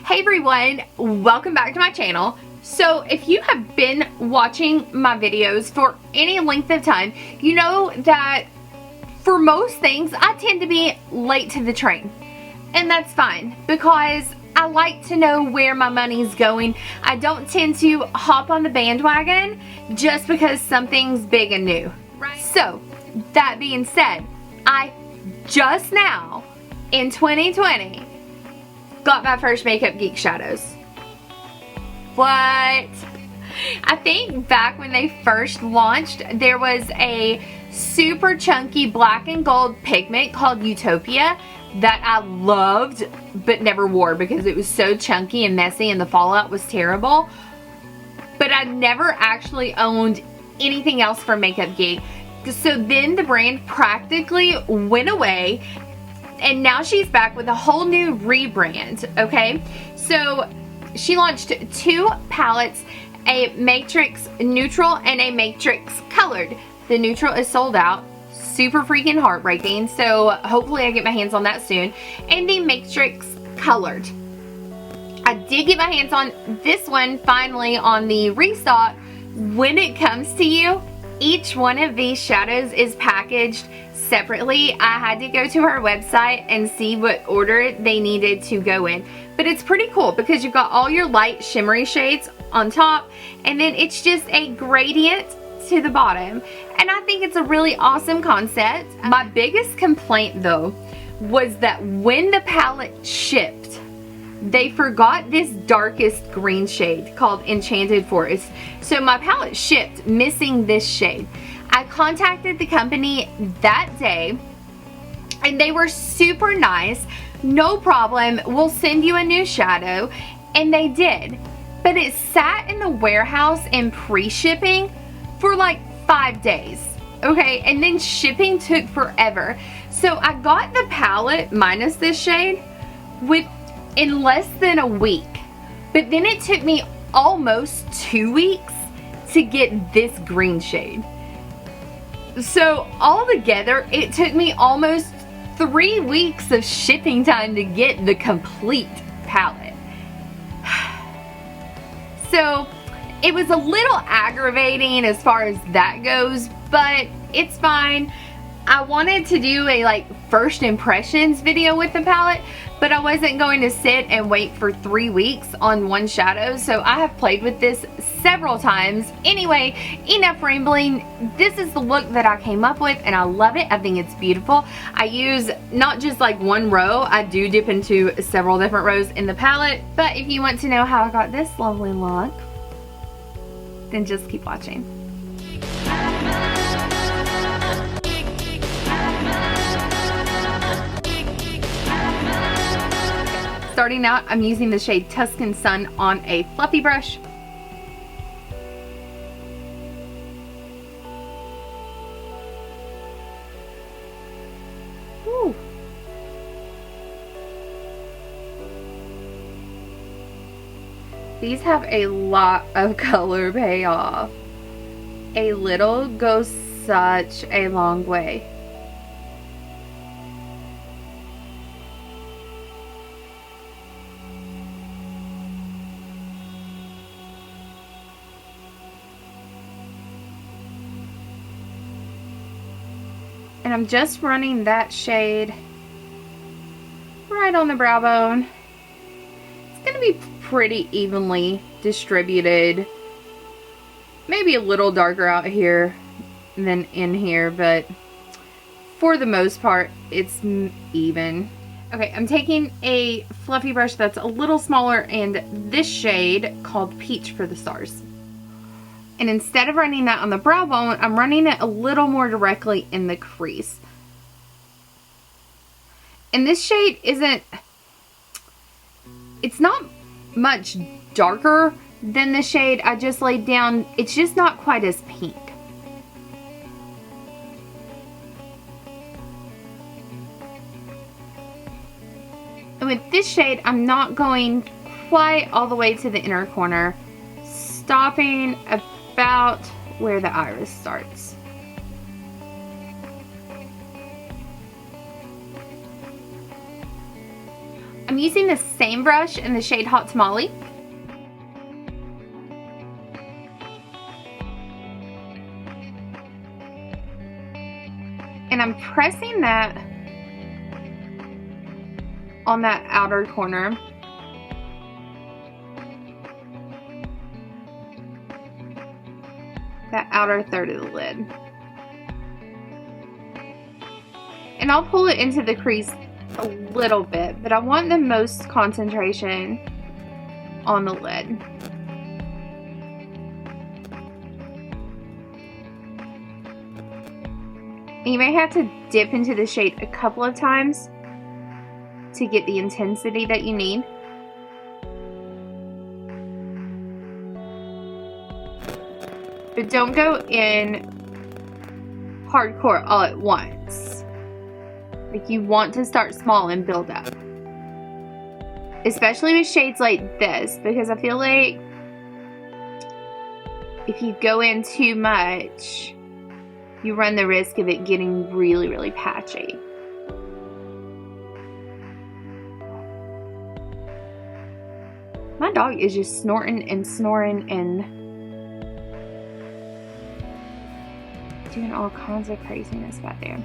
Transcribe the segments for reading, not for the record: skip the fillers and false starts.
Hey everyone, welcome back to my channel. So if you have been watching my videos for any length of time, you know that for most things I tend to be late to the train. And that's fine because I like to know where my money's going. I don't tend to hop on the bandwagon just because something's big and new. Right. So that being said, I just now in 2020 got my first Makeup Geek shadows. What? I think back when they first launched, there was a super chunky black and gold pigment called Utopia that I loved but never wore because it was so chunky and messy and the fallout was terrible. But I never actually owned anything else from Makeup Geek. So then the brand practically went away and now she's back with a whole new rebrand, okay? So she launched two palettes, a Matrix Neutral and a Matrix Colored. The Neutral is sold out, super freaking heartbreaking, so hopefully I get my hands on that soon. And the Matrix Colored. I did get my hands on this one finally on the restock. When it comes to you, each one of these shadows is packaged separately. I had to go to her website and see what order they needed to go in. But it's pretty cool because you've got all your light shimmery shades on top and then it's just a gradient to the bottom. And I think it's a really awesome concept. My biggest complaint though was that when the palette shipped, they forgot this darkest green shade called Enchanted Forest. So my palette shipped missing this shade. I contacted the company that day and they were super nice. No problem, we'll send you a new shadow. And they did. But it sat in the warehouse in pre-shipping for like 5 days. Okay, and then shipping took forever. So I got the palette minus this shade in less than a week. But then it took me almost 2 weeks to get this green shade. So altogether, it took me almost 3 weeks of shipping time to get the complete palette. So it was a little aggravating as far as that goes, but it's fine. I wanted to do a first impressions video with the palette, but I wasn't going to sit and wait for 3 weeks on one shadow, so I have played with this several times. Anyway, enough rambling. This is the look that I came up with and I love it. I think it's beautiful. I use not just one row, I do dip into several different rows in the palette, but if you want to know how I got this lovely look, then just keep watching. Starting out, I'm using the shade Tuscan Sun on a fluffy brush. Ooh. These have a lot of color payoff. A little goes such a long way. And I'm just running that shade right on the brow bone. It's going to be pretty evenly distributed. Maybe a little darker out here than in here, but for the most part, it's even. Okay, I'm taking a fluffy brush that's a little smaller and this shade called Peach for the Stars. And instead of running that on the brow bone, I'm running it a little more directly in the crease. And this shade it's not much darker than the shade I just laid down. It's just not quite as pink. And with this shade, I'm not going quite all the way to the inner corner, stopping about where the iris starts. I'm using the same brush in the shade Hot Tamale. And I'm pressing that on that outer corner. That outer third of the lid. And I'll pull it into the crease a little bit, but I want the most concentration on the lid. And you may have to dip into the shade a couple of times to get the intensity that you need. But don't go in hardcore all at once. Like, you want to start small and build up. Especially with shades like this, because I feel like if you go in too much, you run the risk of it getting really, really patchy. My dog is just snorting and snoring and doing all kinds of craziness back there.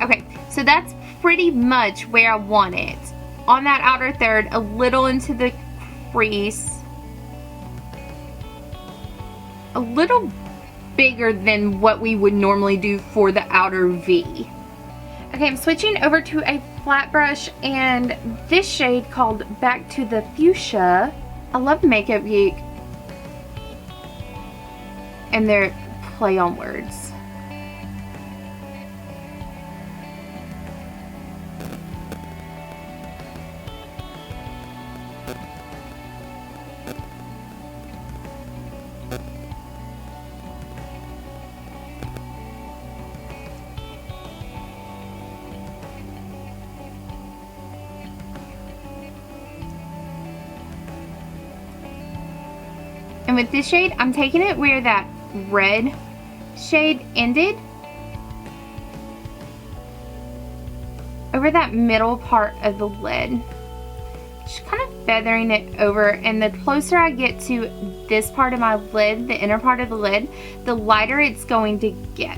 Okay, so that's pretty much where I want it. On that outer third, a little into the crease. A little bigger than what we would normally do for the outer V. Okay, I'm switching over to a flat brush and this shade called Back to the Fuchsia. I love Makeup Geek and their play on words. And with this shade, I'm taking it where that red shade ended. Over that middle part of the lid. Just kind of feathering it over. And the closer I get to this part of my lid, the inner part of the lid, the lighter it's going to get.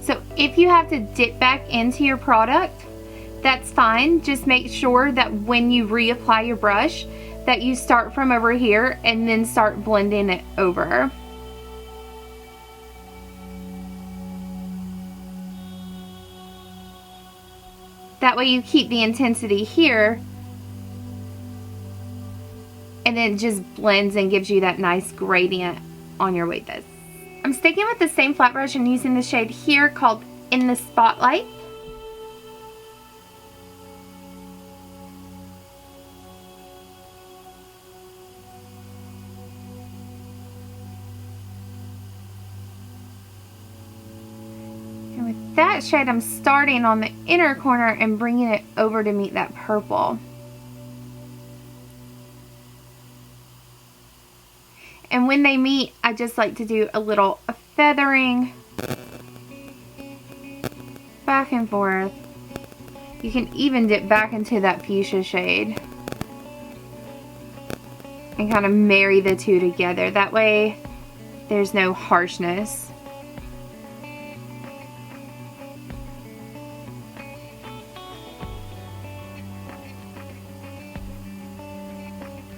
So if you have to dip back into your product, that's fine. Just make sure that when you reapply your brush, that you start from over here and then start blending it over. That way you keep the intensity here and then it just blends and gives you that nice gradient on your wave. I'm sticking with the same flat brush and using the shade here called In the Spotlight. And with that shade, I'm starting on the inner corner and bringing it over to meet that purple. And when they meet, I just like to do a little feathering back and forth. You can even dip back into that fuchsia shade and kind of marry the two together. That way there's no harshness.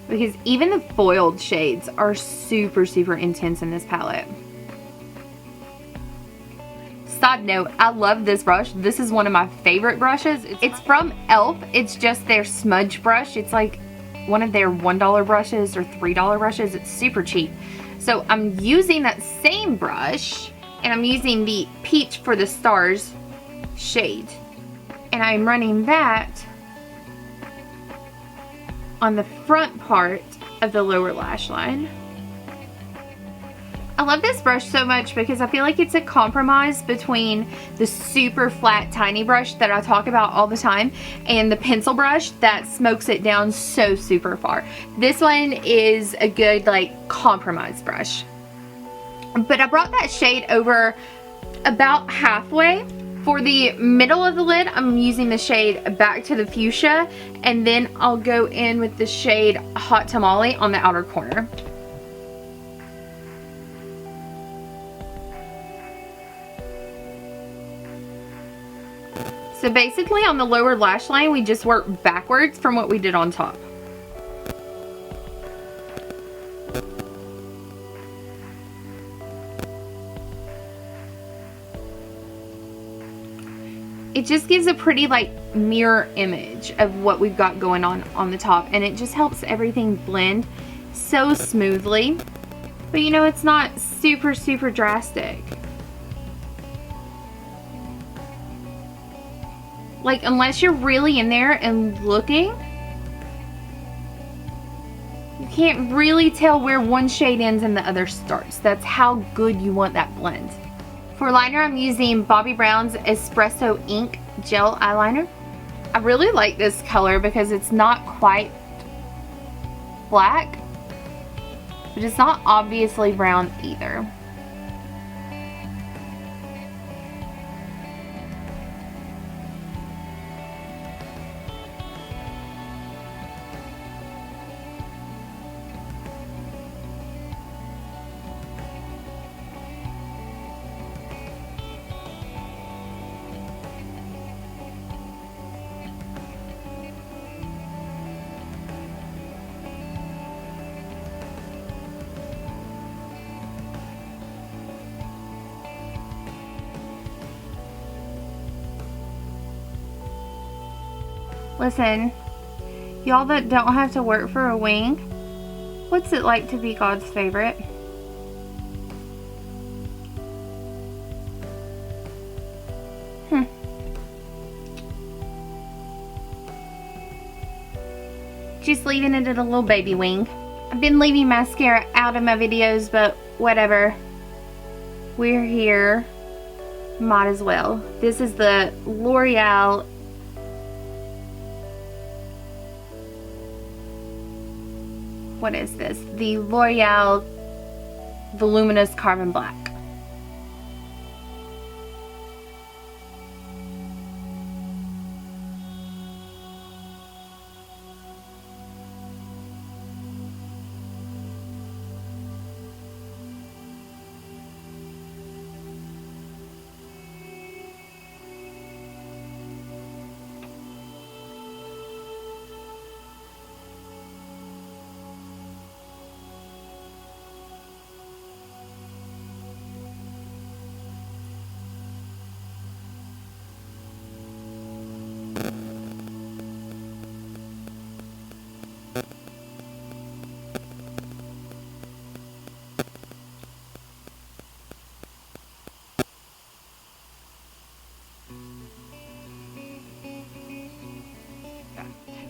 Because even the foiled shades are super, super intense in this palette. Side note, I love this brush. This is one of my favorite brushes. It's from e.l.f. It's just their smudge brush. It's like one of their $1 brushes or $3 brushes. It's super cheap. So I'm using that same brush and I'm using the Peach for the Stars shade. And I'm running that on the front part of the lower lash line. I love this brush so much because I feel like it's a compromise between the super flat tiny brush that I talk about all the time and the pencil brush that smokes it down so super far. This one is a good like compromise brush. But I brought that shade over about halfway. For the middle of the lid, I'm using the shade Back to the Fuchsia, and then I'll go in with the shade Hot Tamale on the outer corner. So basically on the lower lash line, we just work backwards from what we did on top. It just gives a pretty like mirror image of what we've got going on the top, and it just helps everything blend so smoothly. But you know, it's not super drastic. Like, unless you're really in there and looking, you can't really tell where one shade ends and the other starts. That's how good you want that blend. For liner, I'm using Bobbi Brown's Espresso Ink Gel Eyeliner. I really like this color because it's not quite black, but it's not obviously brown either. Listen, y'all that don't have to work for a wing, what's it like to be God's favorite? Just leaving it at a little baby wing. I've been leaving mascara out of my videos, but whatever. We're here. Might as well. This is the L'Oreal what is this? The L'Oreal Voluminous Carbon Black.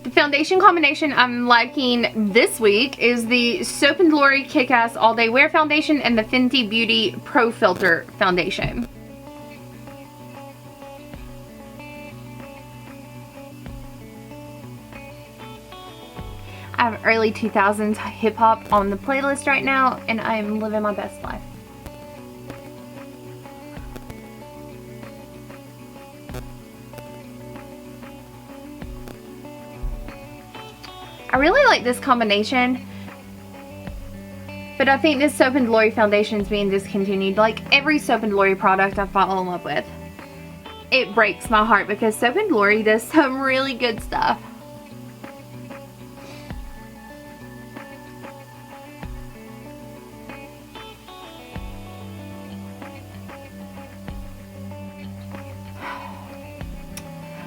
The foundation combination I'm liking this week is the Soap & Glory Kick-Ass All Day Wear Foundation and the Fenty Beauty Pro Filt'r Foundation. I have early 2000s hip-hop on the playlist right now, and I'm living my best life. I really like this combination, but I think this Soap & Glory foundation is being discontinued. Like every Soap & Glory product I fall in love with. It breaks my heart because Soap & Glory does some really good stuff.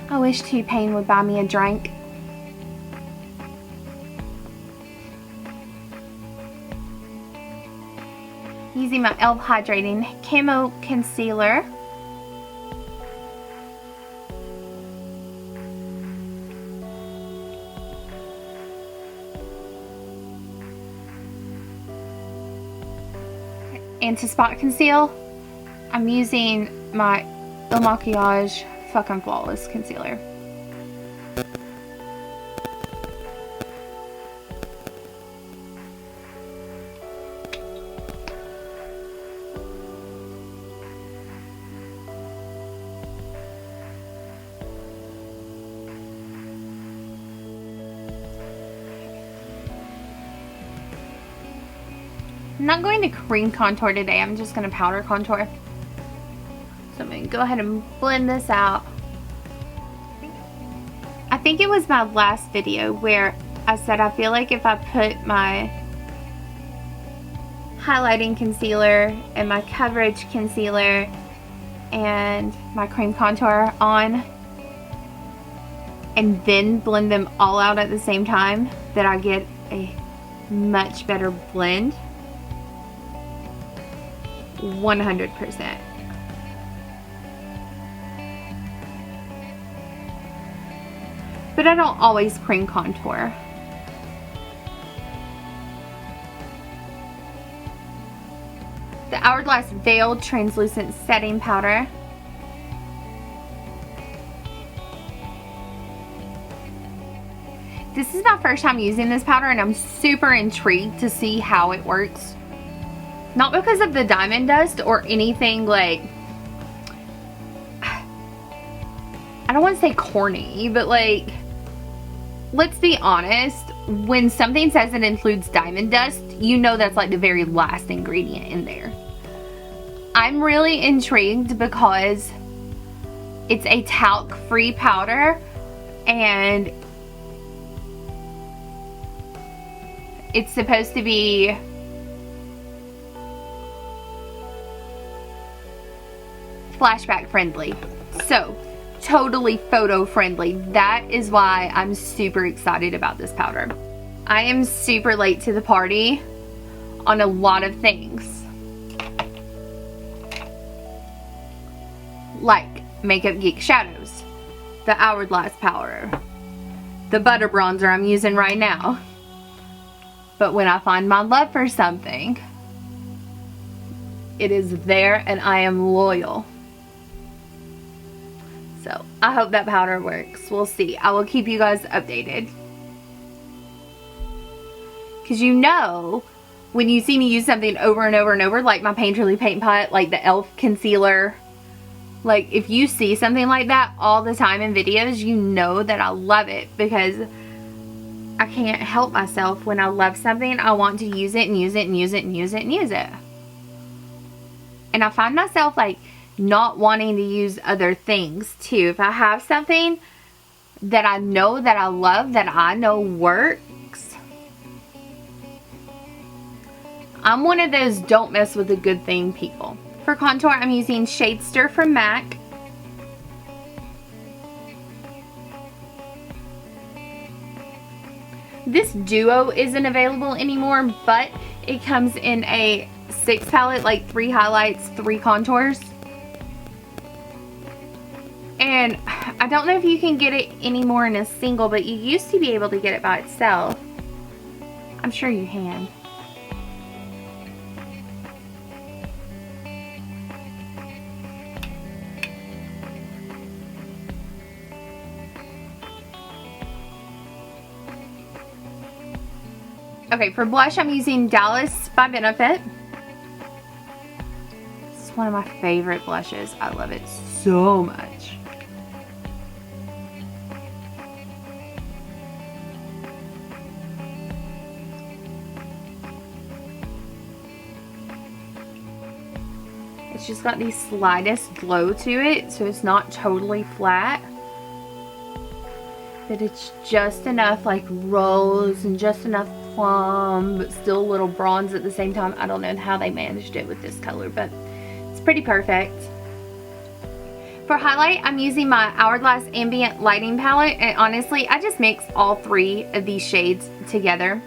I wish T-Pain would buy me a drink. Using my e.l.f. Hydrating Camo Concealer. And to spot conceal, I'm using my Makiage Fucking Flawless Concealer. I'm not going to cream contour today, I'm just going to powder contour. So I'm going to go ahead and blend this out. I think it was my last video where I said I feel like if I put my highlighting concealer and my coverage concealer and my cream contour on and then blend them all out at the same time, that I get a much better blend. 100%. But I don't always cream contour. The Hourglass Veiled Translucent Setting Powder. This is my first time using this powder and I'm super intrigued to see how it works. Not because of the diamond dust or anything like, I don't want to say corny, but like, let's be honest, when something says it includes diamond dust, you know that's like the very last ingredient in there. I'm really intrigued because it's a talc-free powder and it's supposed to be flashback friendly. So, totally photo friendly. That is why I'm super excited about this powder. I am super late to the party on a lot of things. Like Makeup Geek shadows, the Hourglass powder, the butter bronzer I'm using right now. But when I find my love for something, it is there and I am loyal. So I hope that powder works. We'll see. I will keep you guys updated. Because you know, when you see me use something over and over and over, like my Painterly Paint Pot, like the e.l.f. concealer, like if you see something like that all the time in videos, you know that I love it, because I can't help myself. When I love something, I want to use it and use it and use it and use it and use it. And I find myself like not wanting to use other things too. If I have something that I know that I love, that I know works, I'm one of those don't mess with a good thing people. For contour, I'm using Shadester from MAC. This duo isn't available anymore, but it comes in a 6 palette, like 3 highlights, 3 contours. And I don't know if you can get it anymore in a single, but you used to be able to get it by itself. I'm sure you can. Okay, for blush, I'm using Dallas by Benefit. It's one of my favorite blushes. I love it so much. It's just got the slightest glow to it, so it's not totally flat. But it's just enough like rose and just enough plum, but still a little bronze at the same time. I don't know how they managed it with this color, but it's pretty perfect. For highlight, I'm using my Hourglass Ambient Lighting Palette, and honestly, I just mix all 3 of these shades together.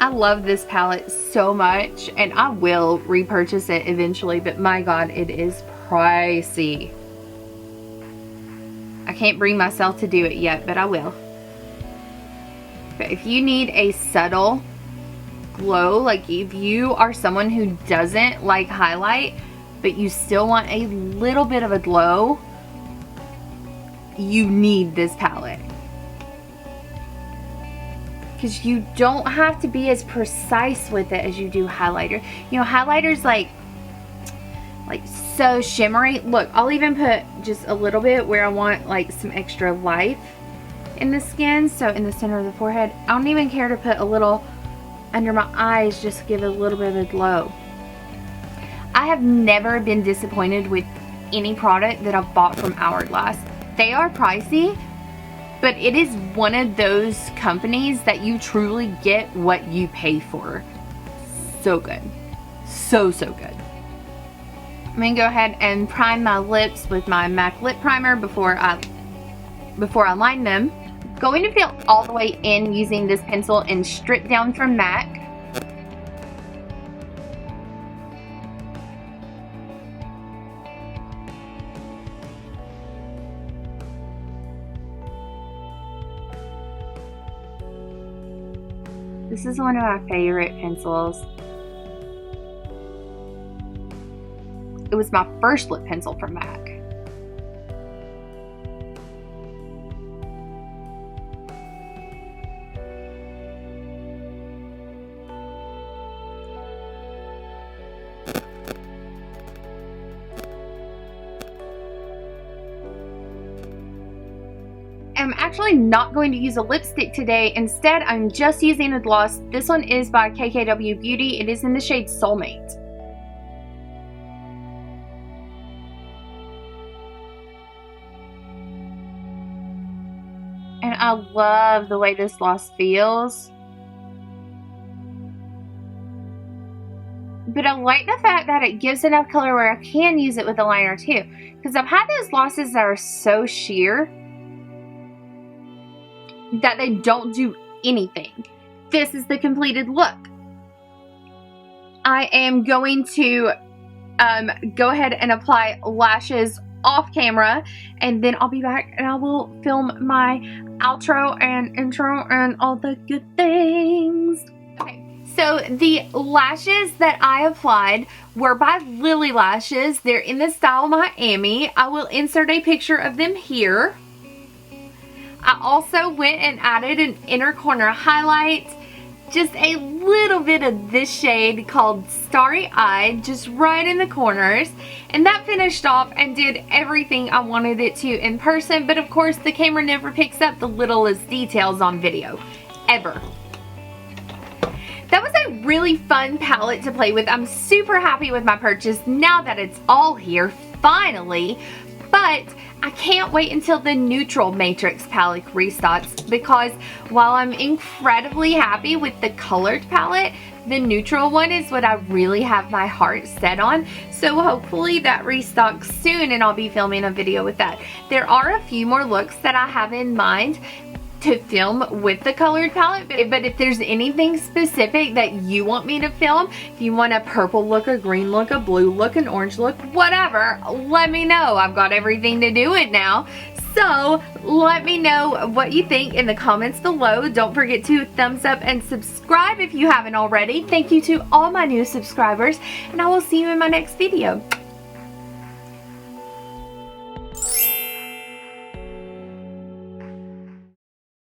I love this palette so much, and I will repurchase it eventually, but my god, it is pricey. I can't bring myself to do it yet, but I will. But if you need a subtle glow, like if you are someone who doesn't like highlight, but you still want a little bit of a glow, you need this palette. Because you don't have to be as precise with it as you do highlighter. You know, highlighter's like so shimmery. Look, I'll even put just a little bit where I want like some extra life in the skin. So in the center of the forehead. I don't even care to put a little under my eyes, just to give it a little bit of a glow. I have never been disappointed with any product that I've bought from Hourglass. They are pricey, but it is one of those companies that you truly get what you pay for. So good. So good. I'm gonna go ahead and prime my lips with my MAC lip primer before I line them. Going to fill all the way in using this pencil in Stripdown from MAC. This is one of my favorite pencils. It was my first lip pencil from MAC. I'm actually not going to use a lipstick today. Instead, I'm just using a gloss. This one is by KKW Beauty. It is in the shade Soulmate. And I love the way this gloss feels. But I like the fact that it gives enough color where I can use it with a liner too. Because I've had those glosses that are so sheer that they don't do anything. This is the completed look. I am going to go ahead and apply lashes off camera, and then I'll be back and I will film my outro and intro and all the good things. Okay, so the lashes that I applied were by Lilly lashes. They're in the style Miami. I will insert a picture of them here. I also went and added an inner corner highlight, just a little bit of this shade called Starry Eyed, just right in the corners, and that finished off and did everything I wanted it to in person. But of course the camera never picks up the littlest details on video, ever. That was a really fun palette to play with. I'm super happy with my purchase now that it's all here, finally. But I can't wait until the neutral matrix palette restocks, because while I'm incredibly happy with the colored palette, the neutral one is what I really have my heart set on. So hopefully that restocks soon and I'll be filming a video with that. There are a few more looks that I have in mind to film with the colored palette, but if there's anything specific that you want me to film, if you want a purple look, a green look, a blue look, an orange look, whatever, let me know. I've got everything to do it now. So let me know what you think in the comments below. Don't forget to thumbs up and subscribe if you haven't already. Thank you to all my new subscribers, and I will see you in my next video.